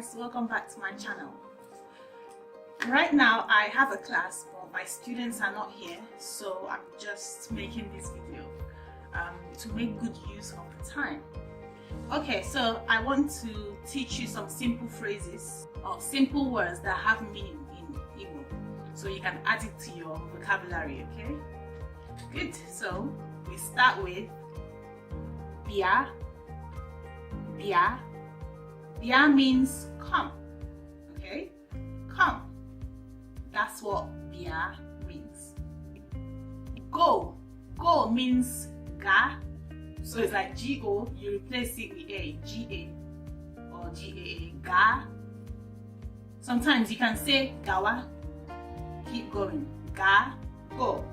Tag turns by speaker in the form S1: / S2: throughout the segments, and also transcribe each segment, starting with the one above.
S1: guys, welcome back to my channel. Right now I have a class, but my students are not here, so I'm just making this video to make good use of the time. Okay, so I want to teach you some simple phrases or simple words that have meaning in Igbo, so you can add it to your vocabulary. Okay, good. So we start with bia. Bia. Bia means come. Okay, come. That's what bia means. Go. Go means ga. So it's like G-O, you replace it with A, G-A or G-A-A, ga. Sometimes you can say gawa, keep going, ga, go,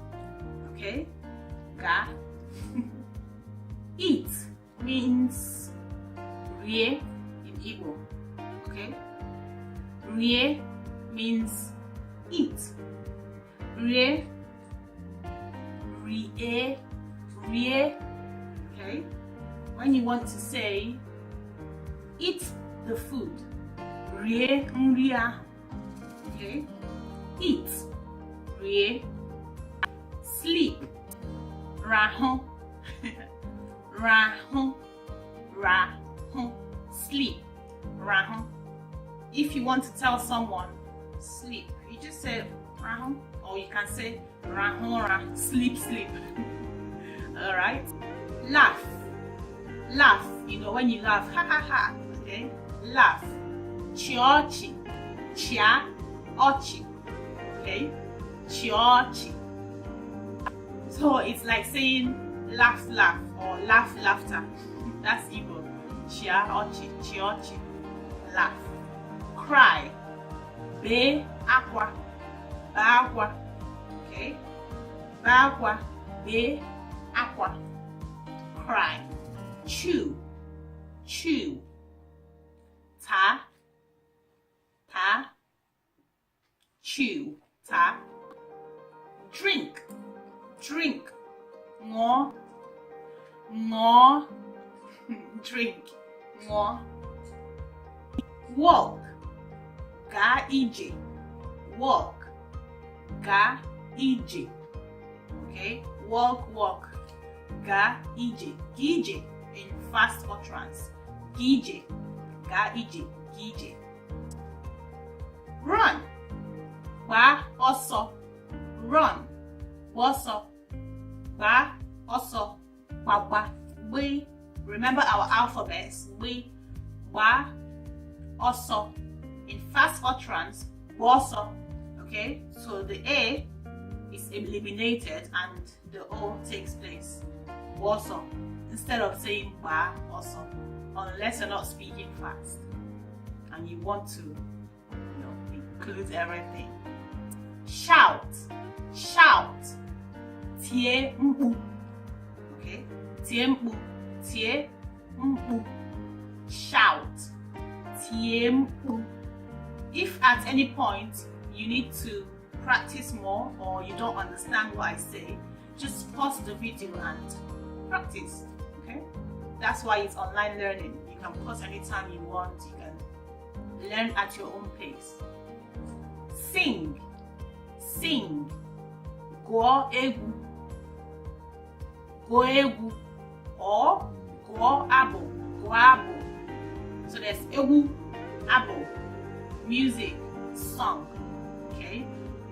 S1: okay, ga. Eat means rie in Igbo, okay. Rie means eat. Rie, rie, rie. Okay, when you want to say eat the food, rie nria. Okay, eat, rie. Sleep, rahon. Rahon, rahon. Sleep, rahon. If you want to tell someone sleep, you just say rahon, or you can say rahon rah, sleep, sleep. All right. Laugh, laugh. You know, when you laugh, ha ha ha. Okay, laugh. Chiochi, chia, ochi. Okay, chiochi. So it's like saying laugh, laugh, or laugh, laughter. That's Igbo. Chia, ochi, chiochi. Laugh. Cry. Be aqua, aqua. Okay, aqua, be aqua. Cry. Chew, chew. Ta, ta. Chew, ta. Drink, drink. Ngo, ngo. Drink, ngo. Walk, ga ije. Walk, ga ije. Okay, walk, walk. Ga ije, gije in fast utterance. Gije, ga ije, gije. Run, ba also. Run, also. Ba also. Ba. We remember our alphabets. We, ba, also. In fast utterance, also. Okay, so the A is eliminated and the O takes place. Also, instead of saying ba also, unless you're not speaking fast and you want to, include everything. Shout, shout. Tie mpu. Okay, tie mpu, tie mpu. Shout, tie mpu. If at any point you need to practice more or you don't understand what I say, just pause the video and practice. Okay, that's why it's online learning. You can pause anytime you want. You can learn at your own pace. Sing, sing. Go egu, go egu, or go abo, go abo. So there's egu, abo, music, song. Okay,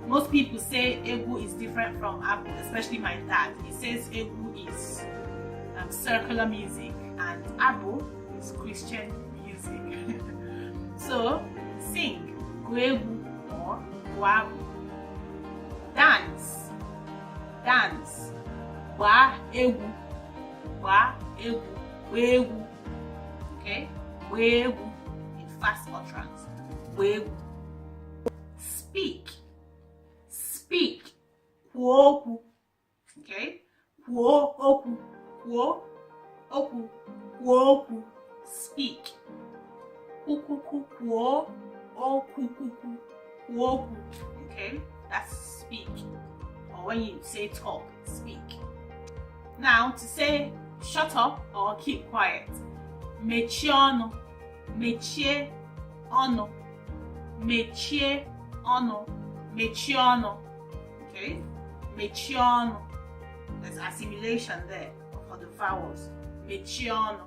S1: most people say egu is different from abo, especially my dad. He says egu is circular music and abo is Christian music. So sing, guegu or guagu. Dance, dance, gua egu, gua egu, guegu. Okay, guegu in fast utterance, guegu. Speak, speak, kuoku. Okay, kuoku. Kuo, oku, kuoku, speak. Kukuku, kuo, okukuku, kuoku. Okay, that's speak. Or when you say talk, speak. Now to say shut up or keep quiet. Mechie ọnụ, mechie ọnụ, mechie ọnụ, mechie ọnụ. Okay, mechie ọnụ. There's assimilation there for the vowels. Mechie ọnụ.